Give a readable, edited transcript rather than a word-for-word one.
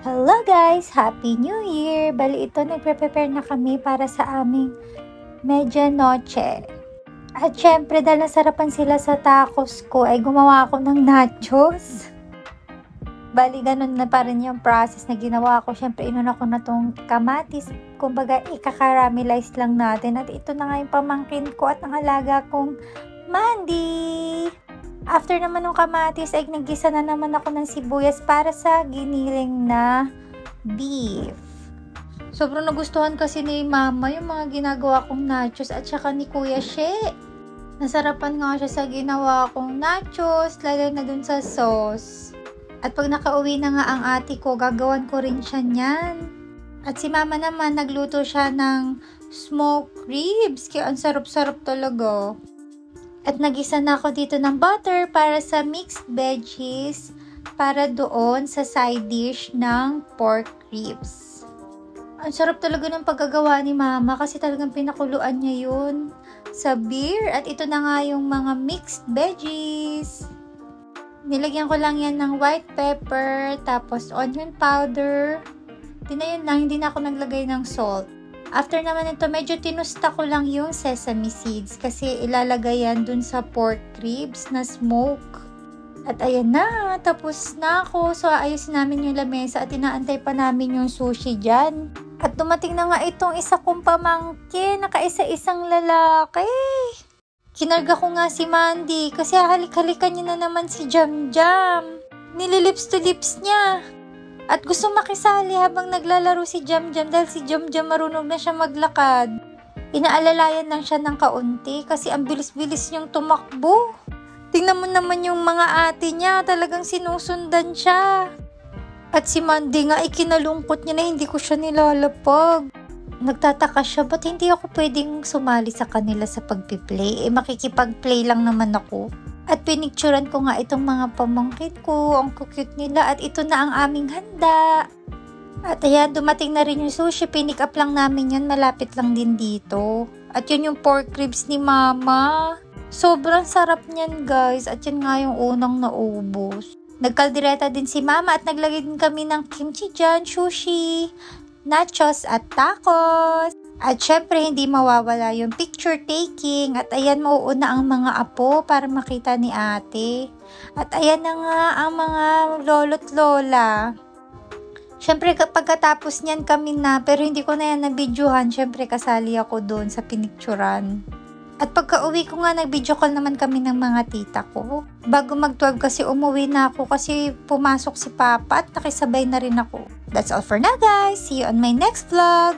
Hello guys! Happy New Year! Bali ito, nagpre-prepare na kami para sa aming medianoche. At syempre, dahil nasarapan sila sa tacos ko, ay gumawa ako ng nachos. Bali, ganun na pa rin yung process na ginawa ko. Syempre, inuna ko na tong kamatis. Kumbaga, ika-caramelize lang natin. At ito na nga yung pamangkin ko at ang alaga kong Mandy. After naman ng kamatis, ay naggisa na naman ako ng sibuyas para sa giniling na beef. Sobrang nagustuhan kasi ni Mama yung mga ginagawa kong nachos at saka ni Kuya She. Nasarapan nga siya sa ginawa kong nachos, lalo na dun sa sauce. At pag nakauwi na nga ang ate ko, gagawan ko rin siya niyan. At si Mama naman, nagluto siya ng smoked ribs, kaya ang sarap-sarap talaga. At nagisa na ako dito ng butter para sa mixed veggies para doon sa side dish ng pork ribs. Ang sarap talaga ng paggagawa ni Mama kasi talagang pinakuluan niya yun sa beer. At ito na nga yung mga mixed veggies. Nilagyan ko lang yan ng white pepper, tapos onion powder. Yun lang, hindi na ako naglagay ng salt. After naman ito, medyo tinusta ko lang yung sesame seeds kasi ilalagay yan dun sa pork ribs na smoke. At ayan na, tapos na ako. So, ayusin namin yung lamesa at inaantay pa namin yung sushi dyan. At dumating na nga itong isa kong pamangkin, nakaisa-isang lalaki. Kinarga ko nga si Mandy kasi halik-halikan niya na naman si Jam Jam. Nililips to lips niya. At gusto makisali habang naglalaro si Jam Jam dahil si Jam Jam marunong na siya maglakad. Inaalalayan lang siya ng kaunti kasi ang bilis-bilis niyang tumakbo. Tingnan mo naman yung mga ate niya, talagang sinusundan siya. At si Mandy nga, ikinalungkot niya na hindi ko siya nilalapag. Nagtataka siya, ba't hindi ako pwedeng sumali sa kanila sa pagpiplay? Makikipag-play lang naman ako. At pinicturan ko nga itong mga pamangkin ko. Ang cute nila. At ito na ang aming handa. At ayan, dumating na rin yung sushi. Pinick up lang namin yan. Malapit lang din dito. At yun yung pork ribs ni Mama. Sobrang sarap niyan, guys. At yan nga yung unang naubos. Nagkaldereta din si Mama. At naglagay din kami ng kimchi dyan, sushi, nachos at tacos. At syempre, hindi mawawala yung picture taking. At ayan, mauuna ang mga apo para makita ni ate. At ayan na nga ang mga lolo't lola. Syempre, pagkatapos niyan kami na, pero hindi ko na yan nabidyohan. Syempre, kasali ako doon sa pinicturan. At pagka uwi ko nga, nag-video call naman kami ng mga tita ko. Bago mag-12 kasi umuwi na ako kasi pumasok si Papa at nakisabay na rin ako. That's all for now, guys. See you on my next vlog.